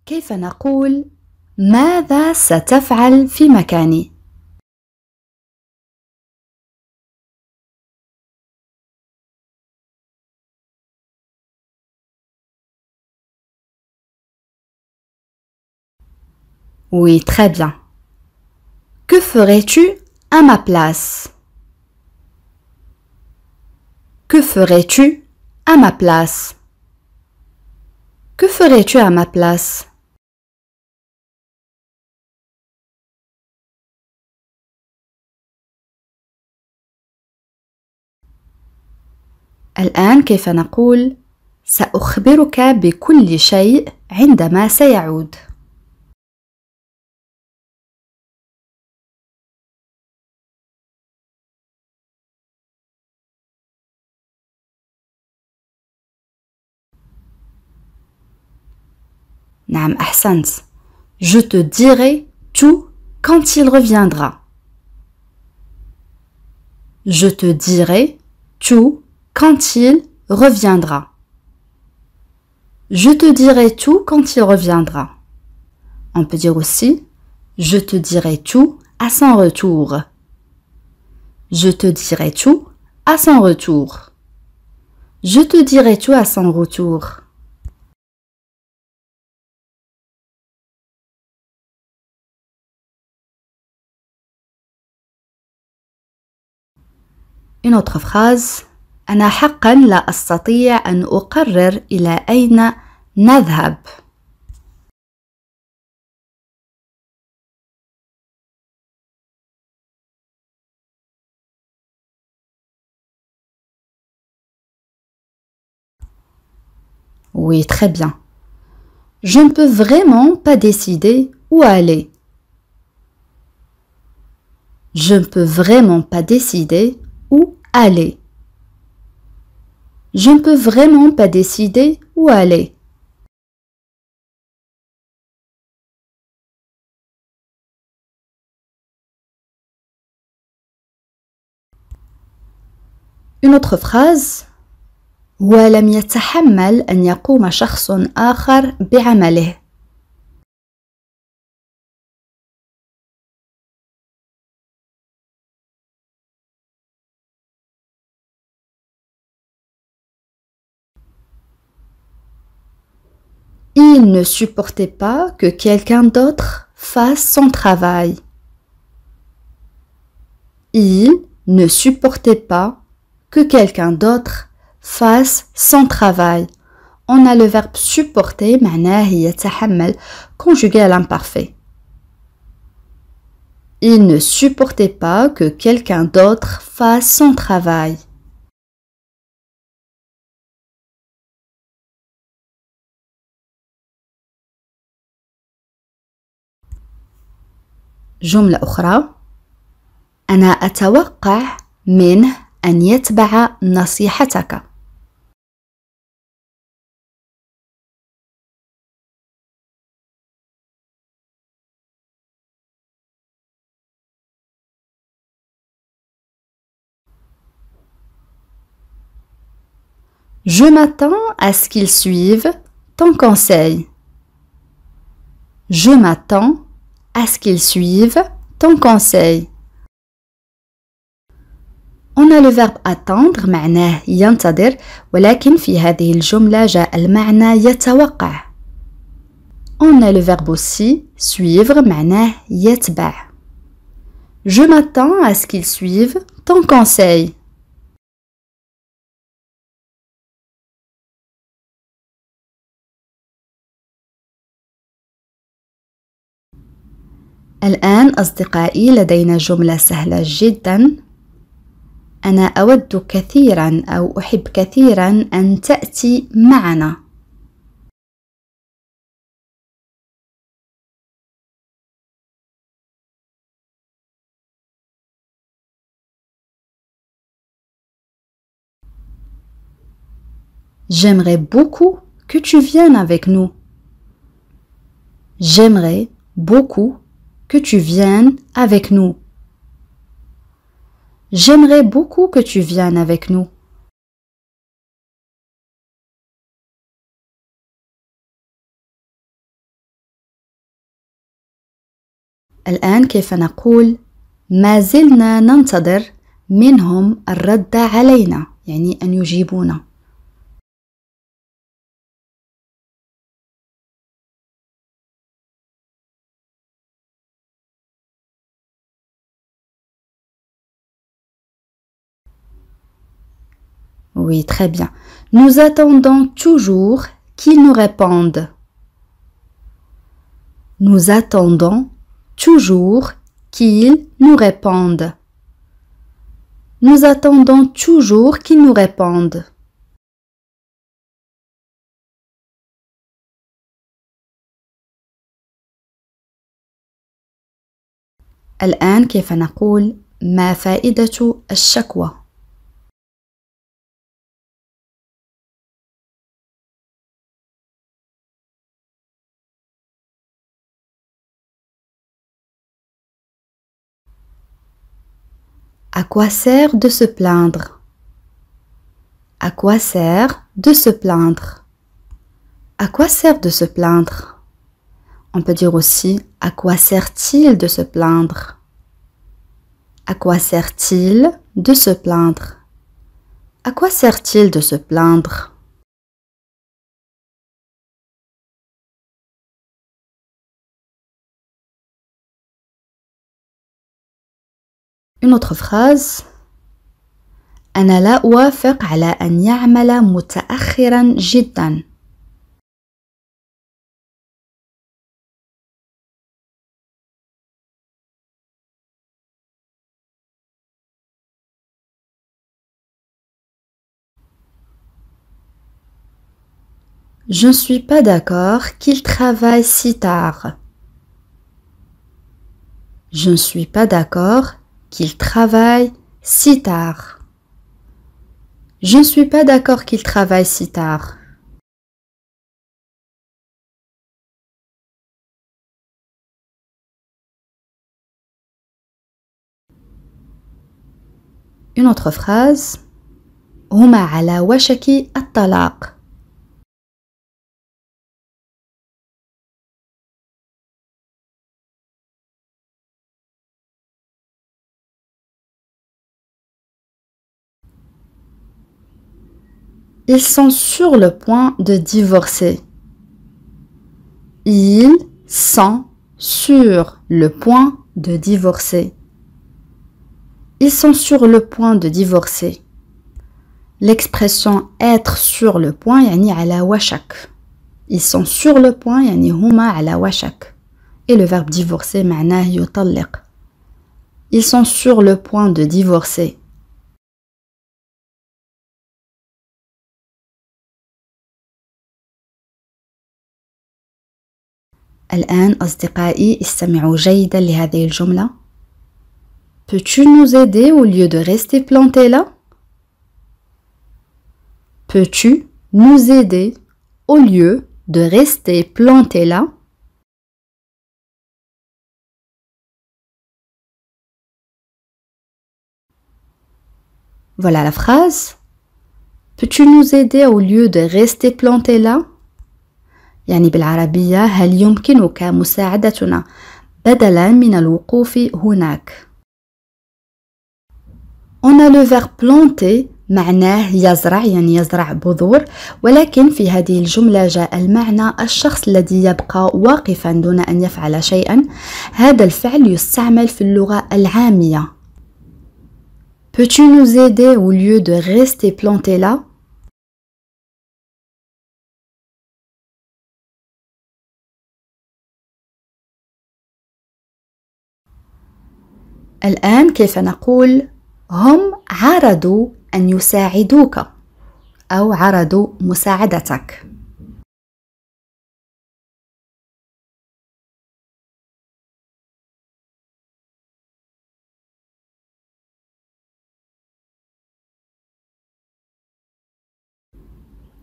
كيف نقول ماذا ستفعل في مكاني؟ Oui, très bien. Que ferais-tu à ma place? Que ferais-tu à ma place? Que ferais-tu à ma place? الآن كيف نقول سأخبرك بكل شيء عندما سيعود. نعم أحسنت. Je te dirai tout quand il reviendra. Je te dirai tout quand il reviendra. Je te dirai tout quand il reviendra. On peut dire aussi je te dirai tout à son retour. Je te dirai tout à son retour. Je te dirai tout à son retour. Une autre phrase. أنا حقا لا أستطيع أن أقرر إلى أين نذهب. Oui, très bien. Je ne peux vraiment pas décider où aller. Je ne peux vraiment pas décider où aller. Je ne peux vraiment pas décider où aller. Une autre phrase. ولم يتحمل أن يقوم شخص آخر بعمله. Il ne supportait pas que quelqu'un d'autre fasse son travail. Il ne supportait pas que quelqu'un d'autre fasse son travail. On a le verbe supporter, معناه يتحمل, conjugué à l'imparfait. Il ne supportait pas que quelqu'un d'autre fasse son travail. جملة أخرى. أنا أتوقع منه أن يتبع نصيحتك. Je m'attends à ce qu'il suive ton conseil. Je m'attends à ce qu'il suive ton conseil. On a le verbe attendre معناه ينتظر ولكن في هذه الجملة جاء المعنى يتوقع. On a le verbe aussi suivre معناه يتبع. Je m'attends à ce qu'il suive ton conseil. الآن أصدقائي لدينا جملة سهلة جدا. أنا أود كثيرا أو أحب كثيرا أن تأتي معنا. J'aimerais beaucoup que tu viennes avec nous. J'aimerais beaucoup que tu viennes avec nous. J'aimerais beaucoup que tu viennes avec nous. الآن كيف نقول ما زلنا ننتظر منهم الرد علينا يعني أن يجيبونا. Oui, très bien. Nous attendons toujours qu'ils nous répondent. Nous attendons toujours qu'ils nous répondent. Nous attendons toujours qu'ils nous répondent. الآن كيف نقول ما فائدة الشكوى؟ À quoi sert de se plaindre? À quoi sert de se plaindre? À quoi sert de se plaindre? On peut dire aussi à quoi sert-il de se plaindre? À quoi sert-il de se plaindre? À quoi sert-il de se plaindre? Une autre phrase. أنا لا أوافق على أن يعمل متأخرا جدا. Je ne suis pas d'accord qu'il travaille si tard. Je ne suis pas d'accord qu'il travaille si tard. Je ne suis pas d'accord qu'il travaille si tard. Une autre phrase. هما على وشك الطلاق. Ils sont sur le point de divorcer. Ils sont sur le point de divorcer. Ils sont sur le point de divorcer. L'expression être sur le point يعني على وشك. Ils sont sur le point يعني هما على وشك. Et le verbe divorcer معناه يطلق. Ils sont sur le point de divorcer. الآن أصدقائي استمعوا جيدا لهذه الجملة. Peux-tu nous aider au lieu de rester planté là? Peux-tu nous aider au lieu de rester planté là? Voilà la phrase. Peux-tu nous aider au lieu de rester planté là? يعني بالعربية هل يمكنك مساعدتنا بدلا من الوقوف هناك؟ On a le verbe planter معناه يزرع يعني يزرع بذور، ولكن في هذه الجملة جاء المعنى الشخص الذي يبقى واقفا دون أن يفعل شيئا. هذا الفعل يستعمل في اللغة العامية. Peux-tu nous aider au lieu de rester planté là? الآن كيف نقول هم عرضوا أن يساعدوك أو عرضوا مساعدتك.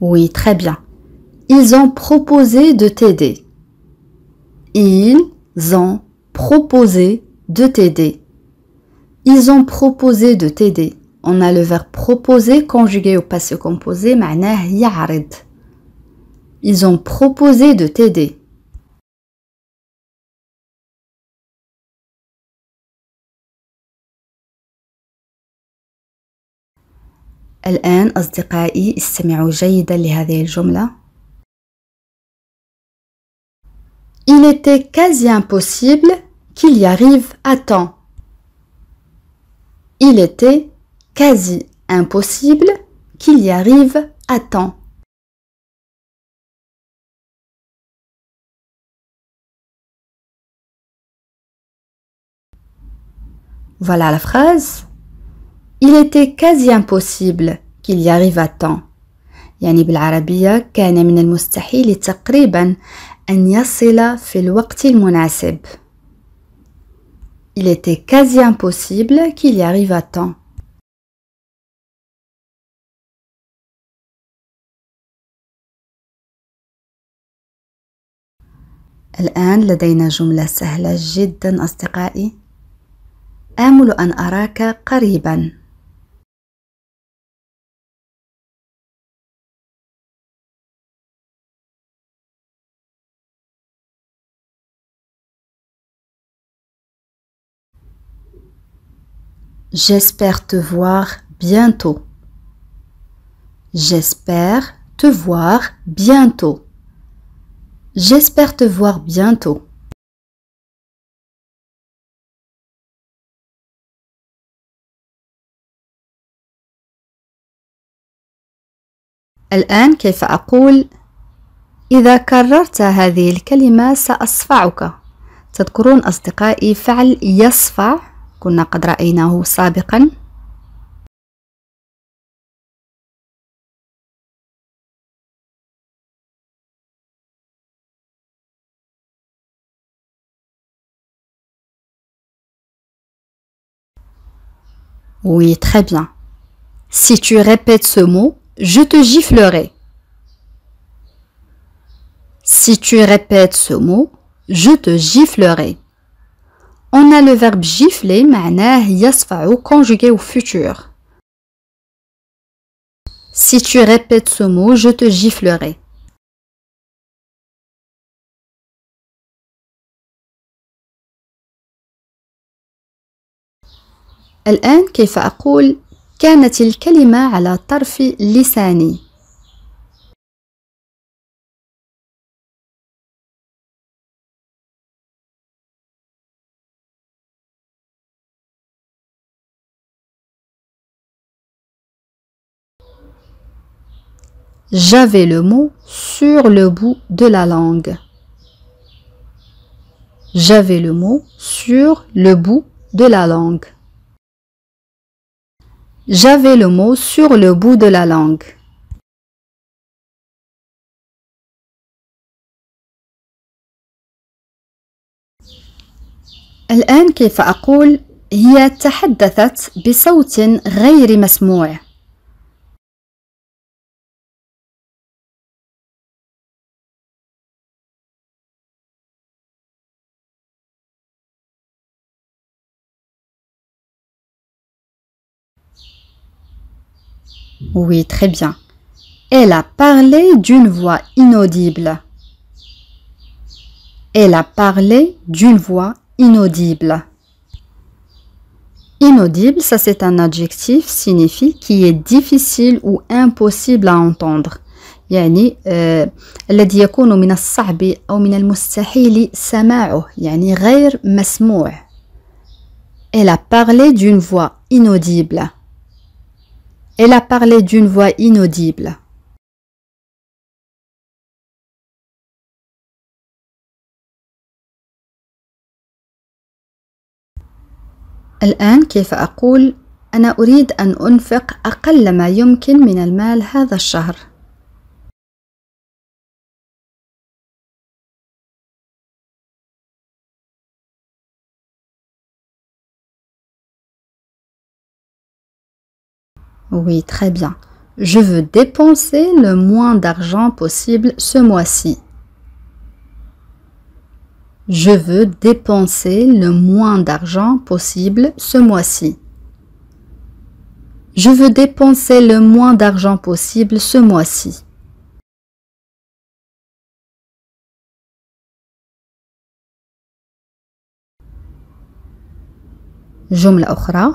Oui, très bien. Ils ont proposé de t'aider. Ils ont proposé de t'aider. Ils ont proposé de t'aider. On a le verbe proposer conjugué au passé composé معناه يعرض. Ils ont proposé de t'aider. الآن أصدقائي استمعوا جيدا لهذه الجملة. Il était quasi impossible qu'il y arrive à temps. Il était quasi impossible qu'il y arrive à temps. Voilà la phrase. Il était quasi impossible qu'il y arrive à temps. يعني بالعربية كان من المستحيل تقريبا أن يصل في الوقت المناسب. Il était quasi impossible qu'il y arrive à temps. الآن لدينا جملة سهلة جدا أصدقائي. آمل أن أراك قريبا. J'espère te voir bientôt. J'espère te voir bientôt. J'espère te voir bientôt. الآن كيف أقول إذا كررت هذه الكلمة سأصفعك؟ تذكرون أصدقائي فعل يصفع كنا قد رأيناه سابقا. Oui, très bien. Si tu répètes ce mot, je te giflerai. Si tu répètes ce mot, je te giflerai. On a le verbe gifler معناه يصفع conjugué au futur. Si tu répètes ce mot, je te giflerai. الآن كيف أقول كانت الكلمة على طرف لساني؟ J'avais le mot sur le bout de la langue. J'avais le mot sur le bout de la langue. J'avais le mot sur le bout de la langue. الآن كيف أقول هي تحدثت بصوت غير مسموع؟ Oui, très bien. Elle a parlé d'une voix inaudible. Elle a parlé d'une voix inaudible. Inaudible, ça c'est un adjectif signifie qui est difficile ou impossible à entendre. يعني الذي يكون من الصعب أو من المستحيل سماعه يعني غير مسموع. Elle a parlé d'une voix inaudible. Elle a parlé d'une voix inaudible. الآن كيف أقول أنا أريد أن أنفق أقل ما يمكن من المال هذا الشهر؟ Oui, très bien. Je veux dépenser le moins d'argent possible ce mois-ci. Je veux dépenser le moins d'argent possible ce mois-ci. Je veux dépenser le moins d'argent possible ce mois-ci. جملة أخرى.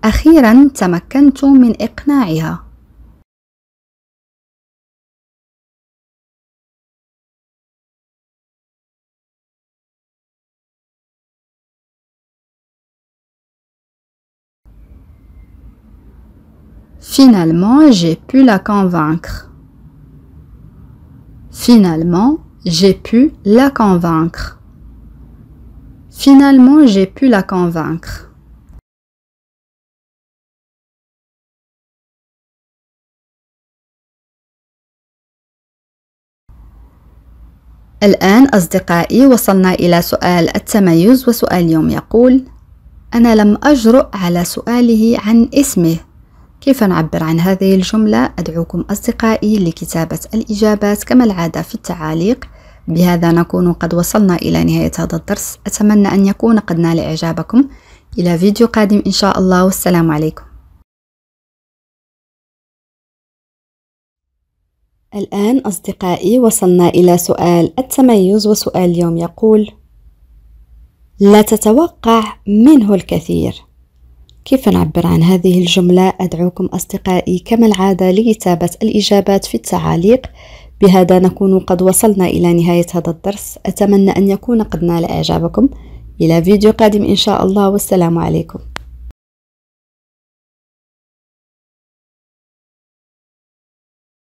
أخيرا تمكنت من إقناعها. Finalement, j'ai pu la convaincre. Finalement, j'ai pu la convaincre. Finalement, j'ai pu la convaincre. الآن أصدقائي وصلنا إلى سؤال التميز، وسؤال اليوم يقول: أنا لم أجرؤ على سؤاله عن اسمه. كيف نعبر عن هذه الجملة؟ أدعوكم أصدقائي لكتابة الإجابات كما العادة في التعاليق. بهذا نكون قد وصلنا إلى نهاية هذا الدرس. أتمنى أن يكون قد نال إعجابكم. إلى فيديو قادم إن شاء الله، والسلام عليكم. الآن أصدقائي وصلنا إلى سؤال التميز، وسؤال اليوم يقول: لا تتوقع منه الكثير. كيف نعبر عن هذه الجملة؟ أدعوكم أصدقائي كما العادة لكتابة الإجابات في التعاليق. بهذا نكون قد وصلنا إلى نهاية هذا الدرس. أتمنى أن يكون قد نال إعجابكم. إلى فيديو قادم إن شاء الله، والسلام عليكم.